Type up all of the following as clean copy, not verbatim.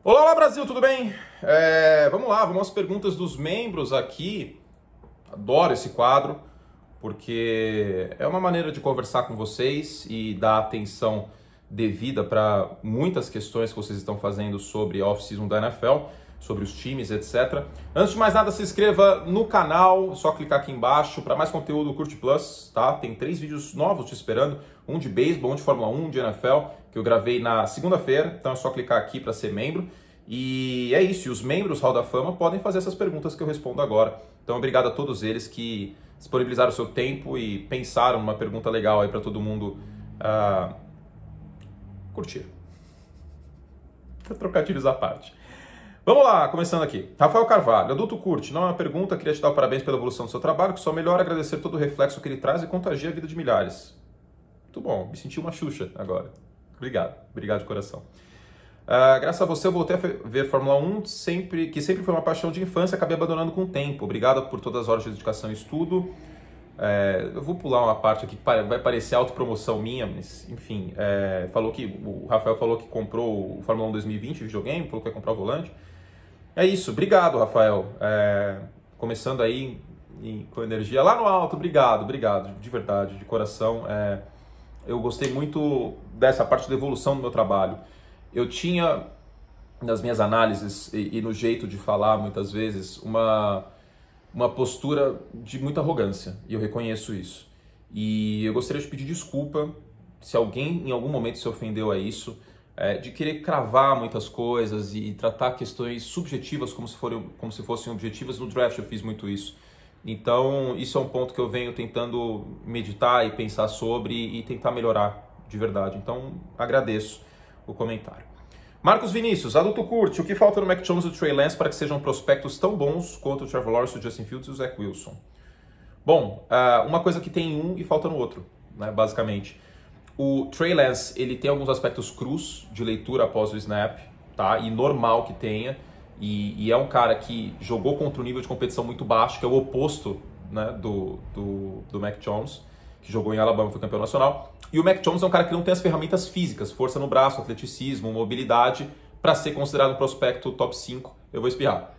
Olá, olá Brasil, tudo bem? Vamos lá, vamos às perguntas dos membros aqui. Adoro esse quadro, porque é uma maneira de conversar com vocês e dar atenção devida para muitas questões que vocês estão fazendo sobre a off-season da NFL, sobre os times, etc. Antes de mais nada, se inscreva no canal, é só clicar aqui embaixo. Para mais conteúdo, curte Plus, tá? Tem 3 vídeos novos te esperando, um de beisebol, um de Fórmula 1, um de NFL, que eu gravei na segunda-feira, então é só clicar aqui para ser membro. E é isso, e os membros Hall da Fama podem fazer essas perguntas que eu respondo agora. Então, obrigado a todos eles que disponibilizaram o seu tempo e pensaram numa pergunta legal aí para todo mundo curtir. Trocadilhos à parte. Vamos lá, começando aqui. Rafael Carvalho, adulto curte, não é uma pergunta, queria te dar parabéns pela evolução do seu trabalho, que só melhora agradecer todo o reflexo que ele traz e contagia a vida de milhares. Muito bom, me senti uma Xuxa agora. Obrigado de coração. Graças a você eu voltei a ver Fórmula 1, que sempre foi uma paixão de infância, acabei abandonando com o tempo. Obrigado por todas as horas de dedicação e estudo. Eu vou pular uma parte aqui que vai parecer autopromoção minha, mas enfim, o Rafael falou que comprou o Fórmula 1 2020, videogame, falou que vai comprar o volante. É isso, obrigado Rafael, começando aí com energia lá no alto, obrigado, de verdade, de coração. Eu gostei muito dessa parte da evolução do meu trabalho. Eu tinha, nas minhas análises e no jeito de falar muitas vezes, uma postura de muita arrogância, e eu reconheço isso. E eu gostaria de pedir desculpa se alguém em algum momento se ofendeu a isso, de querer cravar muitas coisas e tratar questões subjetivas como se fossem objetivas. No draft eu fiz muito isso. Então, isso é um ponto que eu venho tentando meditar e pensar sobre e tentar melhorar de verdade. Então, agradeço o comentário. Marcos Vinícius, adulto curte, o que falta no Mac Jones e o Trey Lance para que sejam prospectos tão bons quanto o Trevor Lawrence, o Justin Fields e o Zach Wilson? Bom, uma coisa que tem em um e falta no outro, né, basicamente. O Trey Lance, ele tem alguns aspectos crus de leitura após o snap, tá? E normal que tenha. E é um cara que jogou contra um nível de competição muito baixo, que é o oposto, né, do Mac Jones, que jogou em Alabama, foi campeão nacional. E o Mac Jones é um cara que não tem as ferramentas físicas, força no braço, atleticismo, mobilidade, para ser considerado um prospecto top 5. Eu vou espirrar.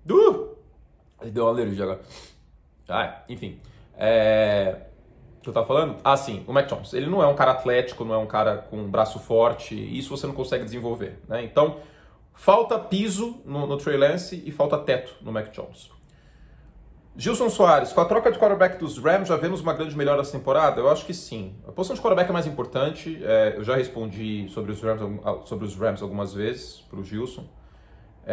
Deu uma alergia agora. Enfim. O que eu tava falando? Sim, o Mac Jones. Ele não é um cara atlético, não é um cara com um braço forte, isso você não consegue desenvolver, né? Então, falta piso no Trey Lance e falta teto no Mac Jones. Gilson Soares, com a troca de quarterback dos Rams, já vemos uma grande melhora nessa temporada? Eu acho que sim. A posição de quarterback é mais importante. Eu já respondi sobre os Rams algumas vezes para o Gilson.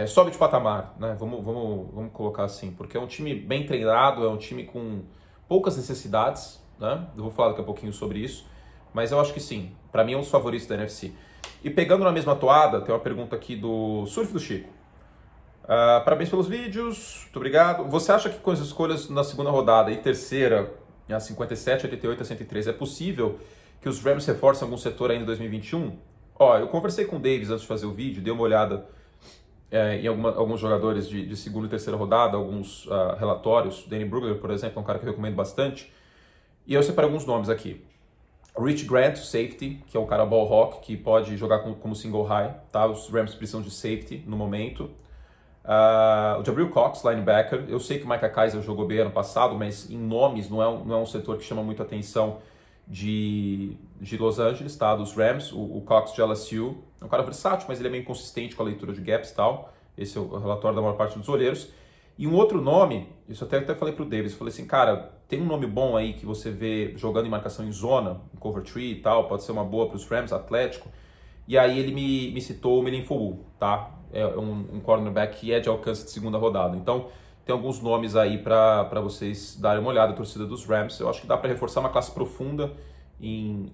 Sobe de patamar, né? Vamos colocar assim, porque é um time bem treinado, é um time com poucas necessidades, né? Eu vou falar daqui a pouquinho sobre isso, mas eu acho que sim. Para mim é um dos favoritos da NFC. E pegando na mesma toada, tem uma pergunta aqui do Surf do Chico. Parabéns pelos vídeos, muito obrigado. Você acha que com as escolhas na segunda rodada e terceira, a 57, 88 a 103, é possível que os Rams reforcem algum setor ainda em 2021? Eu conversei com o Davis antes de fazer o vídeo, dei uma olhada em alguns jogadores de segunda e terceira rodada, alguns relatórios. Danny Brugler, por exemplo, é um cara que eu recomendo bastante. E eu separei alguns nomes aqui. Rich Grant, safety, que é um cara ball hawk, que pode jogar como single high, tá? Os Rams precisam de safety no momento. O Jabril Cox, linebacker. Eu sei que o Micah Kaiser jogou bem ano passado, mas em nomes não é um setor que chama muita atenção de Los Angeles, tá? Dos Rams. O Cox de LSU é um cara versátil, mas ele é meio inconsistente com a leitura de gaps e tal. Esse é o relatório da maior parte dos olheiros. E um outro nome, isso até falei pro Davis, falei assim, cara, tem um nome bom aí que você vê jogando em marcação em zona, em cover 3 e tal, pode ser uma boa para os Rams, atlético. E aí ele me citou o Melinfou, tá? É um cornerback que é de alcance de segunda rodada. Então, tem alguns nomes aí para vocês darem uma olhada, a torcida dos Rams. Eu acho que dá para reforçar uma classe profunda em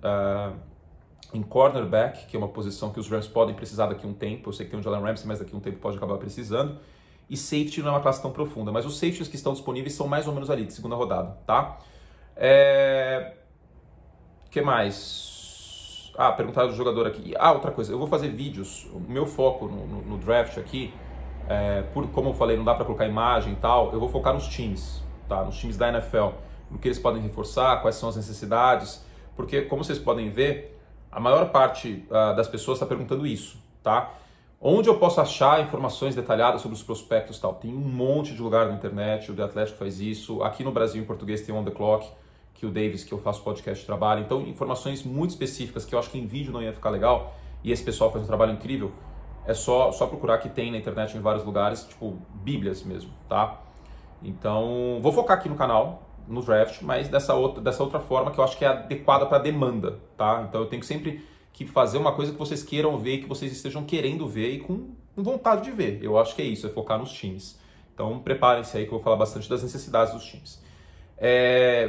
cornerback, que é uma posição que os Rams podem precisar daqui a um tempo. Eu sei que tem o Jalen Ramsey, mas daqui a um tempo pode acabar precisando. E safety não é uma classe tão profunda, mas os safeties que estão disponíveis são mais ou menos ali, de segunda rodada, tá? Que mais? Perguntaram do jogador aqui. Outra coisa, eu vou fazer vídeos, o meu foco no draft aqui, como eu falei, não dá para colocar imagem e tal, eu vou focar nos times, tá? Nos times da NFL, no que eles podem reforçar, quais são as necessidades, porque como vocês podem ver, A maior parte das pessoas está perguntando isso, tá? Onde eu posso achar informações detalhadas sobre os prospectos e tal? Tem um monte de lugar na internet, o The Athletic faz isso. Aqui no Brasil, em português, tem o On The Clock, que o Davis, que eu faço podcast, trabalha. Então, informações muito específicas que eu acho que em vídeo não ia ficar legal, e esse pessoal faz um trabalho incrível, é só procurar que tem na internet em vários lugares, tipo bíblias mesmo, tá? Então, vou focar aqui no canal, no draft, mas dessa outra forma que eu acho que é adequada para a demanda, tá? Então, eu tenho que sempre que fazer uma coisa que vocês queiram ver, que vocês estejam querendo ver e com vontade de ver. Eu acho que é isso, é focar nos times. Então, preparem-se aí que eu vou falar bastante das necessidades dos times.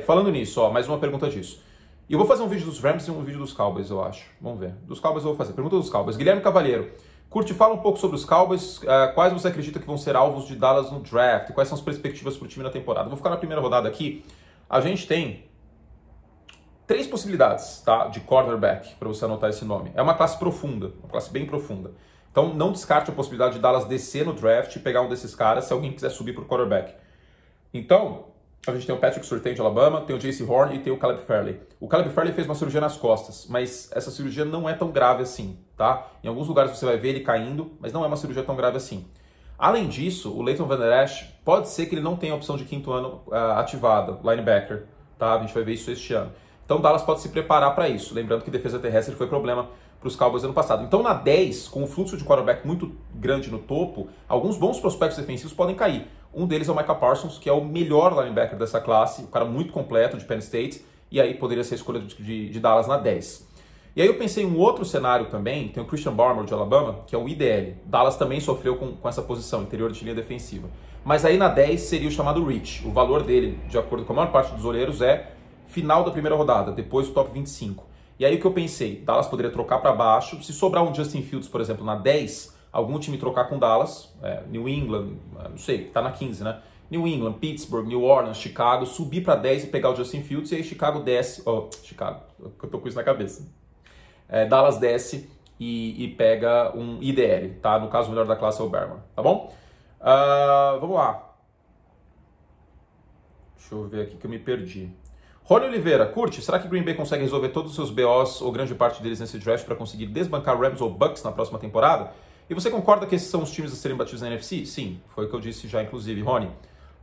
Falando nisso, mais uma pergunta disso. E eu vou fazer um vídeo dos Rams e um vídeo dos Cowboys, eu acho. Vamos ver. Dos Cowboys eu vou fazer. Pergunta dos Cowboys. Guilherme Cavalheiro. Curte, fala um pouco sobre os Cowboys. Quais você acredita que vão ser alvos de Dallas no draft? Quais são as perspectivas para o time na temporada? Vou ficar na primeira rodada aqui. A gente tem 3 possibilidades, tá, de cornerback, para você anotar esse nome. É uma classe profunda, uma classe bem profunda. Então não descarte a possibilidade de Dallas descer no draft e pegar um desses caras se alguém quiser subir para o quarterback. Então, a gente tem o Patrick Surtain de Alabama, tem o Jaycee Horn e tem o Caleb Farley. O Caleb Farley fez uma cirurgia nas costas, mas essa cirurgia não é tão grave assim, tá? Em alguns lugares você vai ver ele caindo, mas não é uma cirurgia tão grave assim. Além disso, o Leighton Vander Esch, pode ser que ele não tenha a opção de 5º ano ativada, linebacker, tá? A gente vai ver isso este ano. Então, Dallas pode se preparar para isso. Lembrando que defesa terrestre foi problema para os Cowboys ano passado. Então, na 10, com o fluxo de quarterback muito grande no topo, alguns bons prospectos defensivos podem cair. Um deles é o Micah Parsons, que é o melhor linebacker dessa classe, um cara muito completo de Penn State, e aí poderia ser a escolha de Dallas na 10. E aí eu pensei em um outro cenário também, tem o Christian Barmore de Alabama, que é o IDL. Dallas também sofreu com essa posição, interior de linha defensiva. Mas aí na 10 seria o chamado reach. O valor dele, de acordo com a maior parte dos olheiros, é final da primeira rodada, depois do top 25. E aí o que eu pensei, Dallas poderia trocar para baixo, se sobrar um Justin Fields, por exemplo, na 10, algum time trocar com Dallas, New England, não sei, tá na 15, né? New England, Pittsburgh, New Orleans, Chicago, subir para 10 e pegar o Justin Fields, e aí Chicago desce, Chicago, eu tô com isso na cabeça. Dallas desce e pega um IDL, tá? No caso, o melhor da classe é o Barmore, tá bom? Vamos lá. Deixa eu ver aqui que eu me perdi. Rony Oliveira, curte, será que Green Bay consegue resolver todos os seus BOs ou grande parte deles nesse draft para conseguir desbancar Rams ou Bucks na próxima temporada? E você concorda que esses são os times a serem batidos na NFC? Sim, foi o que eu disse já, inclusive. Rony,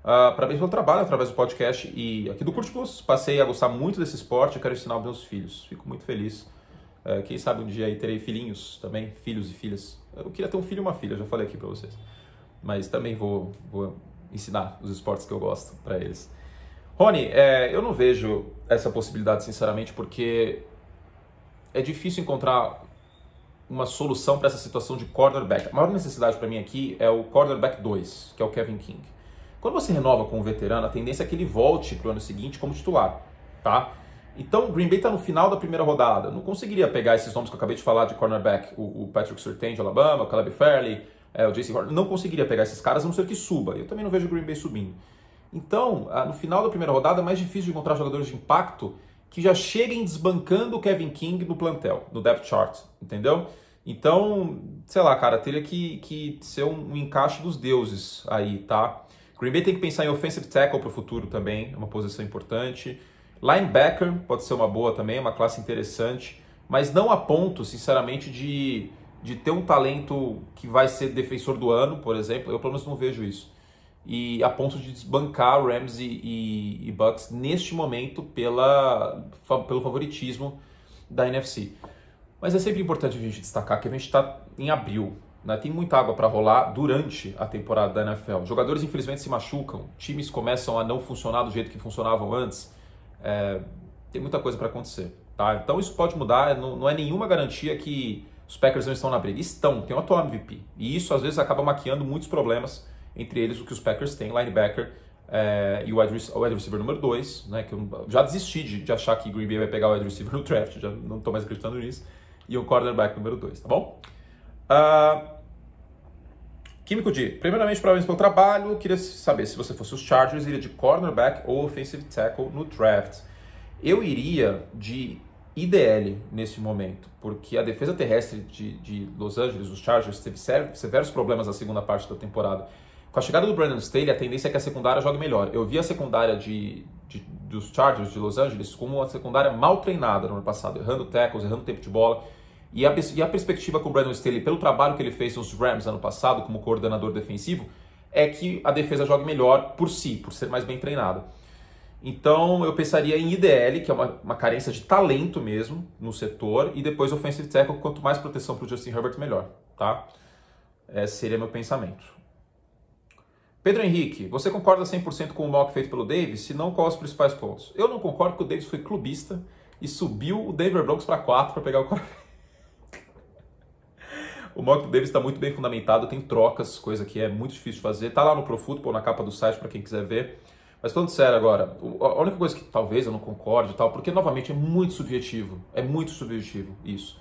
parabéns pelo trabalho através do podcast e aqui do Curte Plus. Passei a gostar muito desse esporte e quero ensinar aos meus filhos. Fico muito feliz. Quem sabe um dia aí terei filhinhos também, filhos e filhas. Eu queria ter um filho e uma filha, já falei aqui para vocês. Mas também vou ensinar os esportes que eu gosto para eles. Rony, eu não vejo essa possibilidade, sinceramente, porque é difícil encontrar uma solução para essa situação de cornerback. A maior necessidade para mim aqui é o cornerback 2, que é o Kevin King. Quando você renova com um veterano, a tendência é que ele volte para o ano seguinte como titular, tá? Então, o Green Bay está no final da primeira rodada. Não conseguiria pegar esses nomes que eu acabei de falar de cornerback, o Patrick Surtain de Alabama, o Caleb Farley, o Jaycee Horn. Não conseguiria pegar esses caras, a não ser que suba. Eu também não vejo o Green Bay subindo. Então, no final da primeira rodada, é mais difícil de encontrar jogadores de impacto que já cheguem desbancando o Kevin King no plantel, no depth chart, entendeu? Então, sei lá, cara, teria que ser um encaixe dos deuses aí, tá? Green Bay tem que pensar em offensive tackle para o futuro também, é uma posição importante. Linebacker pode ser uma boa também, é uma classe interessante, mas não a ponto, sinceramente, de ter um talento que vai ser defensor do ano, por exemplo. Eu, pelo menos, não vejo isso. E a ponto de desbancar Rams e Bucks neste momento pelo favoritismo da NFC. Mas é sempre importante a gente destacar que a gente está em abril, né? Tem muita água para rolar durante a temporada da NFL. Jogadores, infelizmente, se machucam, times começam a não funcionar do jeito que funcionavam antes. Tem muita coisa para acontecer, tá? Então isso pode mudar, não é nenhuma garantia que os Packers não estão na briga. Estão, tem o atual MVP. E isso, às vezes, acaba maquiando muitos problemas, entre eles o que os Packers têm, linebacker e o wide receiver número 2, né, que eu já desisti de achar que Green Bay vai pegar o wide receiver no draft, já não estou mais acreditando nisso, e o cornerback número 2, tá bom? Químico D, primeiramente, parabéns pelo trabalho, queria saber se você fosse os Chargers, iria de cornerback ou offensive tackle no draft. Eu iria de IDL nesse momento, porque a defesa terrestre de Los Angeles, os Chargers, teve severos problemas na segunda parte da temporada. Com a chegada do Brandon Staley, a tendência é que a secundária jogue melhor. Eu vi a secundária dos Chargers de Los Angeles com uma secundária mal treinada no ano passado, errando tackles, errando tempo de bola. E a perspectiva com o Brandon Staley, pelo trabalho que ele fez nos Rams ano passado como coordenador defensivo, é que a defesa jogue melhor por si, por ser mais bem treinada. Então eu pensaria em IDL, que é uma carência de talento mesmo no setor, e depois offensive tackle, quanto mais proteção para o Justin Herbert, melhor. Tá? Esse seria meu pensamento. Pedro Henrique, você concorda 100% com o mock feito pelo Davis? Se não, quais os principais pontos? Eu não concordo porque o Davis foi clubista e subiu o Denver Broncos para 4 para pegar o quarterback. O mock do Davis está muito bem fundamentado, tem trocas, coisa que é muito difícil de fazer. Tá lá no Pro Football, na capa do site, para quem quiser ver. Mas falando sério agora, a única coisa que talvez eu não concorde e tal, porque novamente é muito subjetivo isso.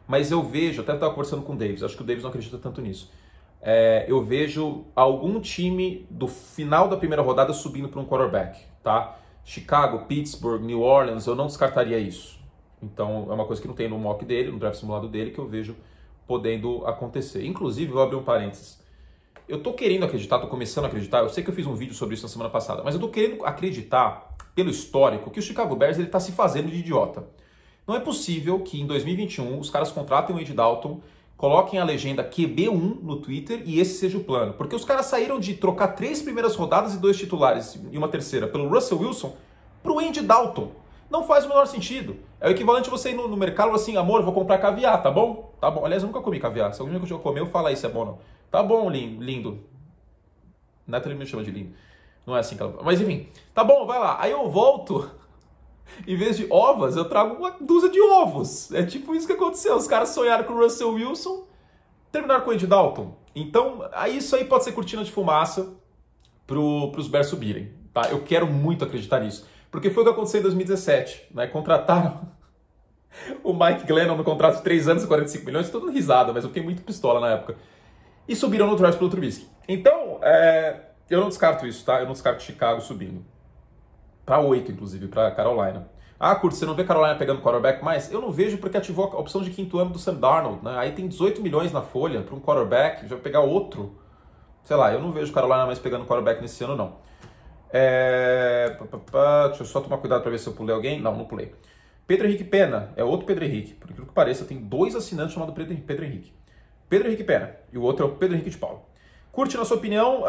Mas eu vejo, até estava conversando com o Davis, acho que o Davis não acredita tanto nisso. Eu vejo algum time do final da primeira rodada subindo para um quarterback, tá? Chicago, Pittsburgh, New Orleans, eu não descartaria isso. Então é uma coisa que não tem no mock dele, no draft simulado dele, que eu vejo podendo acontecer. Inclusive, vou abrir um parênteses. Eu tô querendo acreditar, tô começando a acreditar, eu sei que eu fiz um vídeo sobre isso na semana passada, mas eu tô querendo acreditar, pelo histórico, que o Chicago Bears ele tá se fazendo de idiota. Não é possível que em 2021 os caras contratem o Andy Dalton, coloquem a legenda QB1 no Twitter e esse seja o plano. Porque os caras saíram de trocar 3 primeiras rodadas e 2 titulares e uma terceira pelo Russell Wilson pro Andy Dalton. Não faz o menor sentido. É o equivalente a você ir no mercado e falar assim, amor, vou comprar caviar, tá bom? Tá bom. Aliás, eu nunca comi caviar. Se alguém já comeu, fala aí se é bom ou não. Tá bom, lindo. Natalie me chama de lindo. Não é assim que ela... Mas enfim, tá bom, vai lá. Aí eu volto, em vez de ovas, eu trago uma dúzia de ovos. É tipo isso que aconteceu. Os caras sonharam com o Russell Wilson, terminaram com o Andy Dalton. Então, isso aí pode ser cortina de fumaça pros Bears subirem. Tá? Eu quero muito acreditar nisso. Porque foi o que aconteceu em 2017. Né? Contrataram o Mike Glennon no contrato de 3 anos e 45 milhões. Estou dando risada, mas eu fiquei muito pistola na época. E subiram no draft pelo Trubisky. Então, eu não descarto isso, tá? Eu não descarto Chicago subindo. Para 8, inclusive, para Carolina. Ah, Curto, você não vê Carolina pegando quarterback mais? Eu não vejo porque ativou a opção de 5º ano do Sam Darnold, né? Aí tem 18 milhões na folha para um quarterback, já vai pegar outro. Sei lá, eu não vejo Carolina mais pegando quarterback nesse ano, não. Deixa eu só tomar cuidado para ver se eu pulei alguém. Não pulei. Pedro Henrique Pena, é outro Pedro Henrique. Por aquilo que pareça, tem 2 assinantes chamados Pedro Henrique. Pedro Henrique Pena, e o outro é o Pedro Henrique de Paulo. Curte, na sua opinião,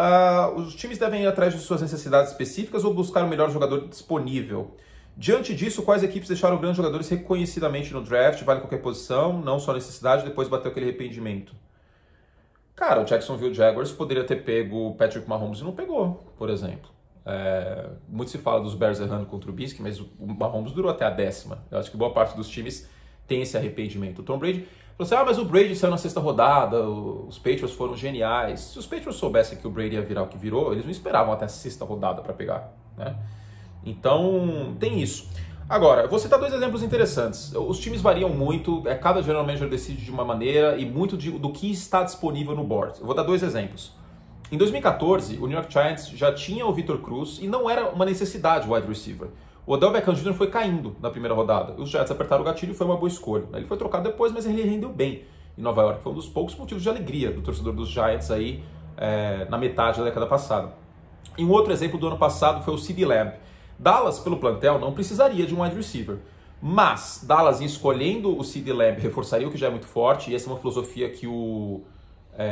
os times devem ir atrás de suas necessidades específicas ou buscar o melhor jogador disponível? Diante disso, quais equipes deixaram grandes jogadores reconhecidamente no draft, vale qualquer posição, não só necessidade, depois bateu aquele arrependimento? Cara, o Jacksonville Jaguars poderia ter pego o Patrick Mahomes e não pegou, por exemplo. Muito se fala dos Bears errando contra o Trubisky, mas o Mahomes durou até a 10ª. Eu acho que boa parte dos times tem esse arrependimento. O Tom Brady falou assim, mas o Brady saiu na 6ª rodada, os Patriots foram geniais. Se os Patriots soubessem que o Brady ia virar o que virou, eles não esperavam até a 6ª rodada para pegar, né? Então, tem isso. Agora, eu vou citar 2 exemplos interessantes. Os times variam muito, cada general manager decide de uma maneira e muito do que está disponível no board. Eu vou dar 2 exemplos. Em 2014, o New York Giants já tinha o Victor Cruz e não era uma necessidade o wide receiver. O Odell Beckham Jr. foi caindo na primeira rodada. Os Giants apertaram o gatilho e foi uma boa escolha. Ele foi trocado depois, mas ele rendeu bem em Nova York. Foi um dos poucos motivos de alegria do torcedor dos Giants aí na metade da década passada. E um outro exemplo do ano passado foi o CeeDee Lamb. Dallas, pelo plantel, não precisaria de um wide receiver. Mas Dallas, em escolhendo o CeeDee Lamb, reforçaria o que já é muito forte. E essa é uma filosofia que o...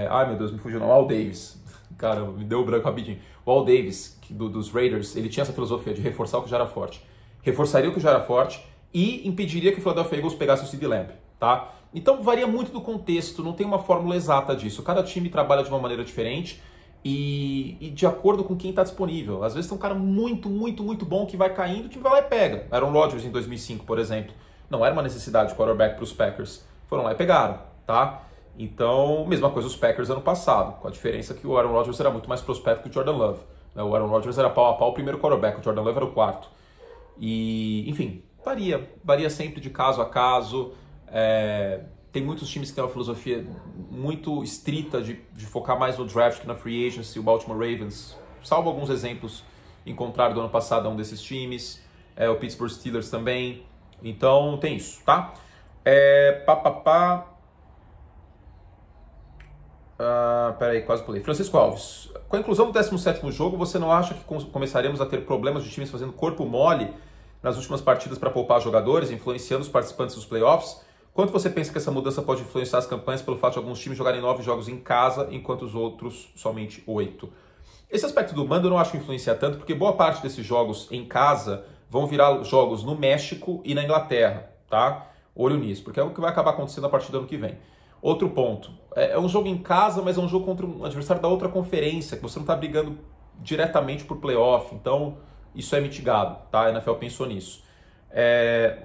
ai, meu Deus, me fugiu não. Al Davis. Cara, me deu o branco rapidinho. O Al Davis, dos Raiders, ele tinha essa filosofia de reforçar o que já era forte. Reforçaria o que já era forte e impediria que o Philadelphia Eagles pegasse o CeeDee Lamb, tá? Então varia muito do contexto, não tem uma fórmula exata disso. Cada time trabalha de uma maneira diferente e de acordo com quem está disponível. Às vezes tem um cara muito bom que vai caindo, o time vai lá e pega. Aaron Rodgers em 2005, por exemplo. Não era uma necessidade de quarterback para os Packers. Foram lá e pegaram, tá? Então, mesma coisa os Packers ano passado, com a diferença que o Aaron Rodgers era muito mais prospecto que o Jordan Love. O Aaron Rodgers era pau a pau o primeiro quarterback, o Jordan Love era o 4º. E, enfim, varia sempre de caso a caso. Tem muitos times que têm uma filosofia muito estrita de focar mais no draft que na free agency. O Baltimore Ravens, salvo alguns exemplos, encontraram do ano passado um desses times. O Pittsburgh Steelers também. Então, tem isso, tá? Peraí, quase pulei. Francisco Alves. Com a inclusão do 17º jogo, você não acha que começaremos a ter problemas de times fazendo corpo mole nas últimas partidas para poupar jogadores, influenciando os participantes dos playoffs? Quanto você pensa que essa mudança pode influenciar as campanhas pelo fato de alguns times jogarem 9 jogos em casa, enquanto os outros somente 8? Esse aspecto do mando eu não acho que influencia tanto, porque boa parte desses jogos em casa vão virar jogos no México e na Inglaterra, tá? Olho nisso, porque é o que vai acabar acontecendo a partir do ano que vem. Outro ponto, é um jogo em casa, mas é um jogo contra um adversário da outra conferência, que você não está brigando diretamente por playoff, então isso é mitigado, tá? A NFL pensou nisso.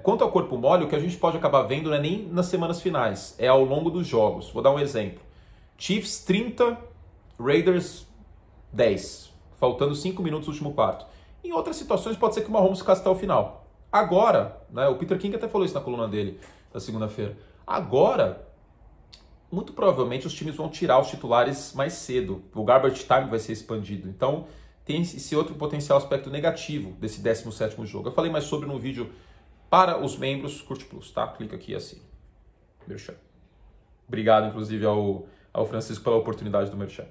Quanto ao corpo mole, o que a gente pode acabar vendo não é nem nas semanas finais, é ao longo dos jogos. Vou dar um exemplo. Chiefs 30, Raiders 10, faltando 5 minutos do último quarto. Em outras situações pode ser que o Mahomes ficasse até o final. Agora, né, o Peter King até falou isso na coluna dele, da segunda-feira. Agora, muito provavelmente os times vão tirar os titulares mais cedo. O garbage time vai ser expandido. Então, tem esse outro potencial aspecto negativo desse 17º jogo. Eu falei mais sobre no vídeo para os membros Curte Plus, tá? Clica aqui assim. Merchan. Obrigado, inclusive, ao Francisco pela oportunidade do Merchan.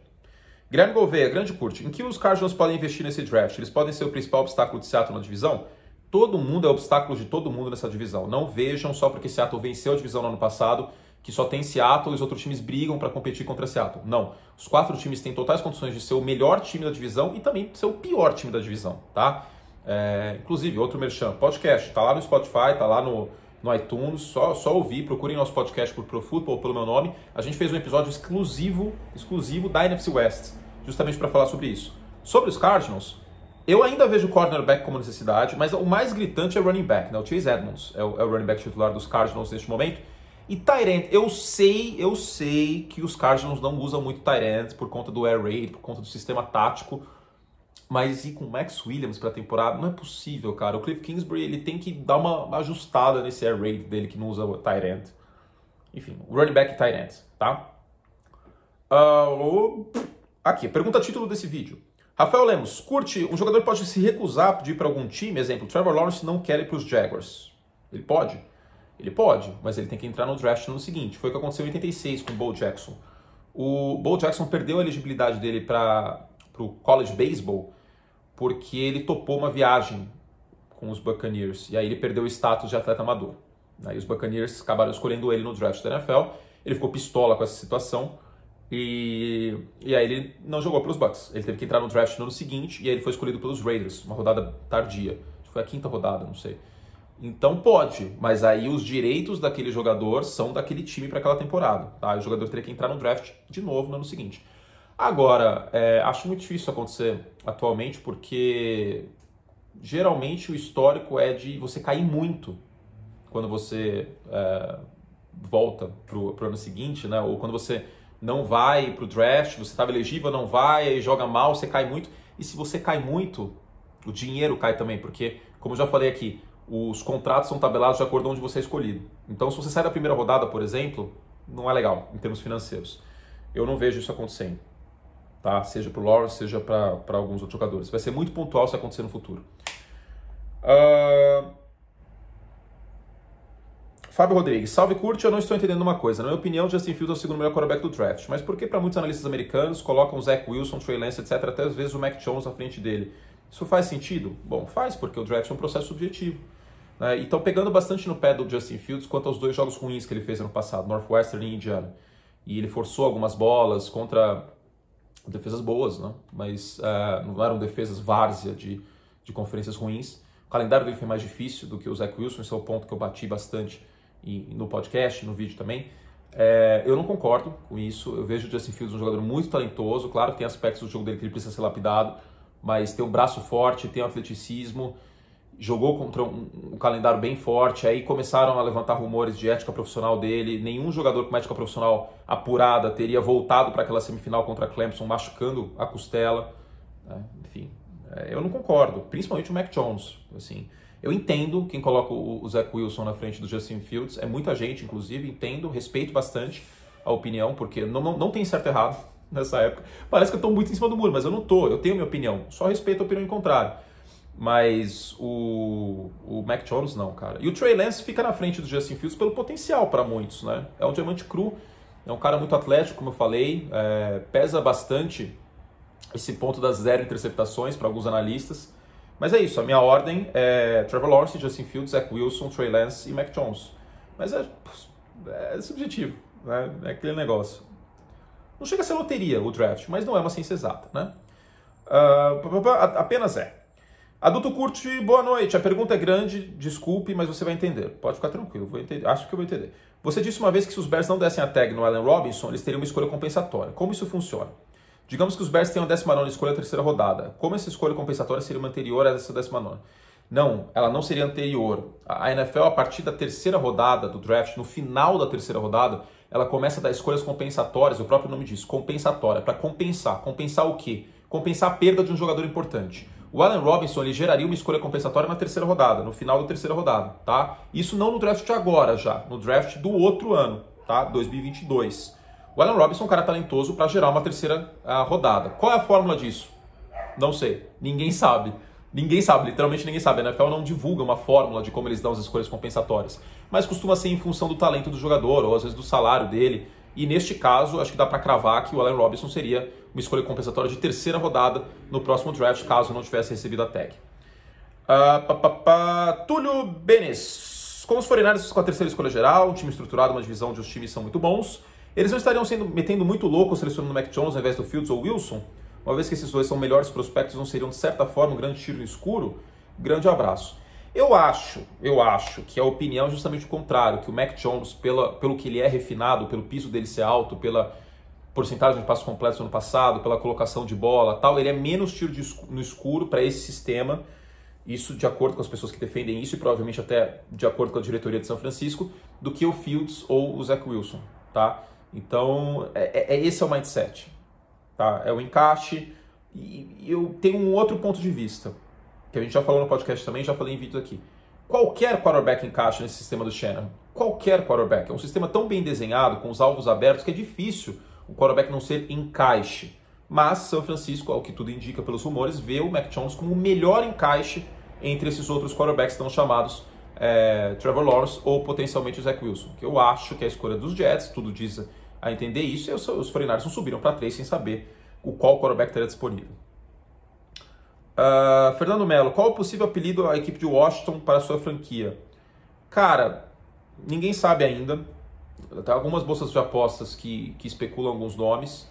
Guilherme Gouveia, grande curte. Em que os Cardinals podem investir nesse draft? Eles podem ser o principal obstáculo de Seattle na divisão? Todo mundo é obstáculo de todo mundo nessa divisão. Não vejam só porque Seattle venceu a divisão no ano passado que só tem Seattle e os outros times brigam para competir contra Seattle. Não. Os 4 times têm totais condições de ser o melhor time da divisão e também ser o pior time da divisão, tá? Inclusive, outro merchan, podcast, tá lá no Spotify, tá lá no iTunes, só ouvir, procurem nosso podcast por Pro Football, pelo meu nome. A gente fez um episódio exclusivo da NFC West, justamente para falar sobre isso. Sobre os Cardinals, eu ainda vejo o cornerback como necessidade, mas o mais gritante é o running back, né? O Chase Edmonds é o running back titular dos Cardinals neste momento. E tight end, eu sei que os Cardinals não usam muito tight end por conta do air raid, por conta do sistema tático, mas ir com o Max Williams para a temporada não é possível, cara. O Cliff Kingsbury ele tem que dar uma ajustada nesse air raid dele que não usa o tight end. Enfim, running back e tight end, tá? Aqui, pergunta título desse vídeo. Rafael Lemos, curte, um jogador pode se recusar a pedir para algum time, exemplo, Trevor Lawrence não quer ir para os Jaguars. Ele pode? Ele pode, mas ele tem que entrar no draft no ano seguinte. Foi o que aconteceu em 86 com o Bo Jackson. O Bo Jackson perdeu a elegibilidade dele para o college baseball porque ele topou uma viagem com os Buccaneers. E aí ele perdeu o status de atleta amador. Aí os Buccaneers acabaram escolhendo ele no draft da NFL. Ele ficou pistola com essa situação. E aí ele não jogou para os Bucs. Ele teve que entrar no draft no ano seguinte. E aí ele foi escolhido pelos Raiders, uma rodada tardia. Acho que foi a 5ª rodada, não sei. Então pode, mas aí os direitos daquele jogador são daquele time para aquela temporada. Tá? O jogador teria que entrar no draft de novo no ano seguinte. Agora, acho muito difícil acontecer atualmente, porque geralmente o histórico é de você cair muito quando você volta para o ano seguinte, né? Ou quando você não vai para o draft, você estava elegível, não vai, aí joga mal, você cai muito. E se você cai muito, o dinheiro cai também, porque, como eu já falei aqui, os contratos são tabelados de acordo com onde você é escolhido. Então, se você sai da primeira rodada, por exemplo, não é legal em termos financeiros. Eu não vejo isso acontecendo, tá? Seja para o Lawrence, seja para alguns outros jogadores. Vai ser muito pontual se acontecer no futuro. Fábio Rodrigues, salve curte, eu não estou entendendo uma coisa. Na minha opinião, Justin Fields é o segundo melhor quarterback do draft. Mas por que para muitos analistas americanos colocam o Zach Wilson, Trey Lance, etc., até às vezes o Mac Jones à frente dele? Isso faz sentido? Bom, faz, porque o draft é um processo subjetivo. Né? E estão pegando bastante no pé do Justin Fields quanto aos 2 jogos ruins que ele fez ano passado, Northwestern e Indiana. E ele forçou algumas bolas contra defesas boas, né? Mas não eram defesas várzea de conferências ruins. O calendário dele foi mais difícil do que o Zach Wilson, esse é o ponto que eu bati bastante no podcast, no vídeo também. Eu não concordo com isso. Eu vejo o Justin Fields um jogador muito talentoso. Claro que tem aspectos do jogo dele que ele precisa ser lapidado, mas tem um braço forte, tem um atleticismo, jogou contra um calendário bem forte, aí começaram a levantar rumores de ética profissional dele. Nenhum jogador com ética profissional apurada teria voltado para aquela semifinal contra a Clemson machucando a costela. Enfim, eu não concordo, principalmente o Mac Jones. Assim, eu entendo quem coloca o Zach Wilson na frente do Justin Fields, é muita gente, inclusive, entendo, respeito bastante a opinião, porque não tem certo e errado nessa época. Parece que eu estou muito em cima do muro, mas eu não estou, eu tenho minha opinião, só respeito a opinião em contrário. Mas o Mac Jones não, cara. E o Trey Lance fica na frente do Justin Fields pelo potencial para muitos, né? É um diamante cru É um cara muito atlético, como eu falei, pesa bastante esse ponto das 0 interceptações para alguns analistas. Mas é isso, a minha ordem é Trevor Lawrence, Justin Fields, Zach Wilson, Trey Lance e Mac Jones. Mas é subjetivo, né? É aquele negócio. Não chega a ser loteria o draft, mas não é uma ciência exata, né? Apenas é. Adulto Curte, boa noite. A pergunta é grande, desculpe, mas você vai entender. Pode ficar tranquilo, vou entender. Acho que eu vou entender. Você disse uma vez que se os Bears não dessem a tag no Allen Robinson, eles teriam uma escolha compensatória. Como isso funciona? Digamos que os Bears tenham a 19ª escolha, a terceira rodada. Como essa escolha compensatória seria uma anterior a essa 19ª? Não, ela não seria anterior. A NFL, a partir da terceira rodada do draft, no final da terceira rodada, ela começa a dar escolhas compensatórias, o próprio nome diz, compensatória, para compensar. Compensar o quê? Compensar a perda de um jogador importante. O Allen Robinson ele geraria uma escolha compensatória na terceira rodada, no final da terceira rodada, tá? Isso não no draft de agora já, no draft do outro ano, tá? 2022. O Allen Robinson é um cara talentoso para gerar uma terceira rodada. Qual é a fórmula disso? Não sei. Ninguém sabe. Ninguém sabe, literalmente ninguém sabe. A NFL não divulga uma fórmula de como eles dão as escolhas compensatórias. Mas costuma ser em função do talento do jogador, ou às vezes do salário dele. E neste caso, acho que dá para cravar que o Allen Robinson seria uma escolha compensatória de terceira rodada no próximo draft, caso não tivesse recebido a tag. Túlio Benes. Com os 49ers com a terceira escolha geral, um time estruturado, uma divisão onde os times são muito bons, eles não estariam metendo muito louco selecionando o Mac Jones ao invés do Fields ou Wilson? Uma vez que esses dois são melhores prospectos, não seriam de certa forma um grande tiro no escuro? Grande abraço. Eu acho que a opinião é justamente o contrário, que o Mac Jones, pelo que ele é refinado, pelo piso dele ser alto, pela porcentagem de passos completos no ano passado, pela colocação de bola tal, ele é menos tiro no escuro para esse sistema, isso de acordo com as pessoas que defendem isso e provavelmente até de acordo com a diretoria de São Francisco, do que o Fields ou o Zach Wilson, tá? Então, esse é o mindset, tá? É o encaixe e eu tenho um outro ponto de vista, que a gente já falou no podcast também, já falei em vídeo aqui. Qualquer quarterback encaixa nesse sistema do Shanahan. Qualquer quarterback. É um sistema tão bem desenhado, com os alvos abertos, que é difícil o quarterback não ser encaixe. Mas São Francisco, ao que tudo indica pelos rumores, vê o Mac Jones como o melhor encaixe entre esses outros quarterbacks que estão chamados Trevor Lawrence ou potencialmente o Zach Wilson. Que eu acho que é a escolha dos Jets, tudo diz a entender isso, e os 49ers não subiram para 3 sem saber qual quarterback teria disponível. Fernando Melo, qual o possível apelido à equipe de Washington para a sua franquia? Cara, ninguém sabe ainda. Tem algumas bolsas de apostas que especulam alguns nomes,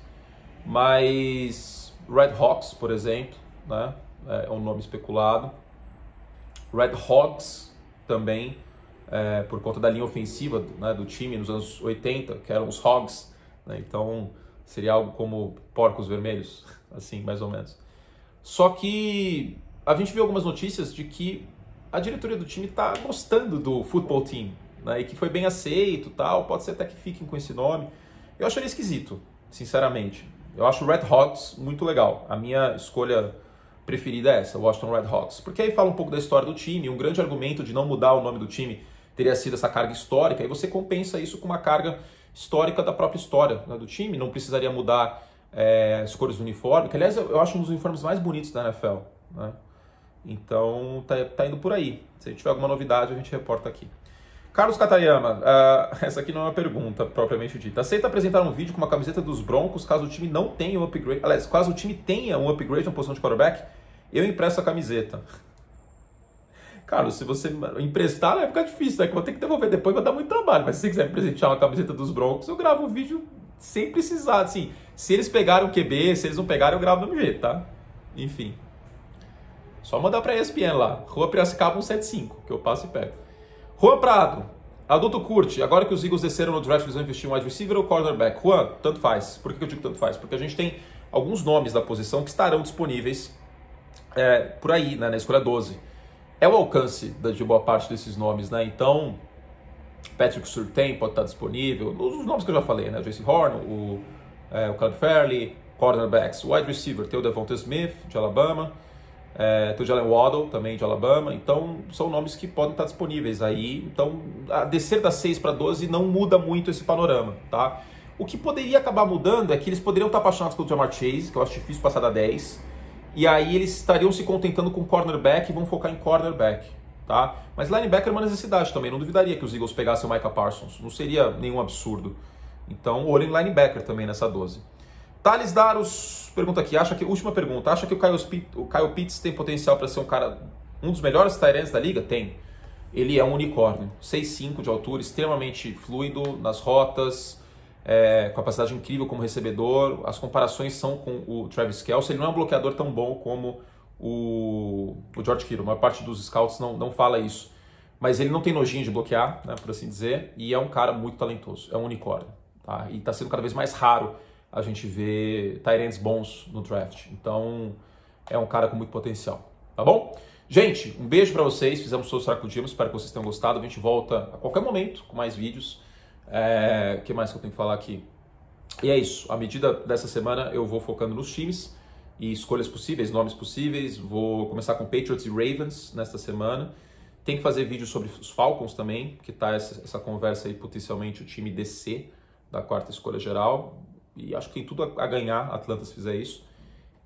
mas Red Hawks, por exemplo, né, é um nome especulado. Red Hogs também, por conta da linha ofensiva, né, do time nos anos 80, que eram os Hogs, né, então seria algo como porcos vermelhos, assim, mais ou menos. Só que a gente viu algumas notícias de que a diretoria do time está gostando do football team, né, e que foi bem aceito e tal, pode ser até que fiquem com esse nome. Eu acharia esquisito, sinceramente. Eu acho o Red Hawks muito legal. A minha escolha preferida é essa, o Washington Red Hawks. Porque aí fala um pouco da história do time, um grande argumento de não mudar o nome do time teria sido essa carga histórica, e você compensa isso com uma carga histórica da própria história, né, do time, não precisaria mudar as cores do uniforme, que aliás eu acho um dos uniformes mais bonitos da NFL, né? Então tá indo por aí. Se tiver alguma novidade a gente reporta aqui. Carlos Katayama, essa aqui não é uma pergunta propriamente dita. Aceita apresentar um vídeo com uma camiseta dos Broncos caso o time não tenha um upgrade, aliás, caso o time tenha um upgrade na posição de quarterback, eu impresso a camiseta. Carlos, se você emprestar vai ficar difícil, né? Que eu vou ter que devolver depois, vai dar muito trabalho, mas se você quiser me presentear uma camiseta dos Broncos, eu gravo um vídeo sem precisar, assim, se eles pegaram o QB, se eles não pegaram, eu gravo do mesmo jeito, tá? Enfim. Só mandar pra ESPN lá, Rua Piracicaba 175, que eu passo e pego. Juan Prado, adulto curte, agora que os Eagles desceram no draft, eles vão investir em wide receiver ou cornerback? Juan, tanto faz. Por que eu digo tanto faz? Porque a gente tem alguns nomes da posição que estarão disponíveis por aí, né, na escolha 12. É o alcance de boa parte desses nomes, né? Então, Patrick Surtain pode estar disponível, os nomes que eu já falei, né? O J.C. Horn, o Caleb Fairley, cornerbacks, wide receiver, tem o Devonta Smith, de Alabama, tem o Jalen Waddle, também de Alabama, então são nomes que podem estar disponíveis aí. Então, a descer das 6 para 12 não muda muito esse panorama, tá? O que poderia acabar mudando é que eles poderiam estar apaixonados pelo Ja'Marr Chase, que eu acho difícil passar da 10, e aí eles estariam se contentando com cornerback e vão focar em cornerback, tá? Mas linebacker é uma necessidade também, não duvidaria que os Eagles pegassem o Micah Parsons, não seria nenhum absurdo. Então, olho em linebacker também nessa 12. Thales Daros pergunta aqui, última pergunta, acha que o Kyle Pitts tem potencial para ser um dos melhores tight ends da liga? Tem. Ele é um unicórnio, 6'5" de altura, extremamente fluido nas rotas, capacidade incrível como recebedor. As comparações são com o Travis Kelce. Ele não é um bloqueador tão bom como o George Kittle. A maior parte dos scouts não fala isso. Mas ele não tem nojinho de bloquear, né, por assim dizer, e é um cara muito talentoso, é um unicórnio. Tá? E está sendo cada vez mais raro a gente ver tight ends bons no draft. Então, é um cara com muito potencial. Tá bom? Gente, um beijo para vocês. Fizemos o Sou Será que Podíamos. Espero que vocês tenham gostado. A gente volta a qualquer momento com mais vídeos. O que mais que eu tenho que falar aqui? E é isso. À medida dessa semana, eu vou focando nos times e escolhas possíveis, nomes possíveis. Vou começar com Patriots e Ravens nesta semana. Tem que fazer vídeo sobre os Falcons também, que tá essa conversa aí, potencialmente o time DC da 4ª escolha geral. E acho que tem tudo a ganhar Atlanta se fizer isso.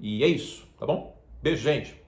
E é isso, tá bom? Beijo, gente!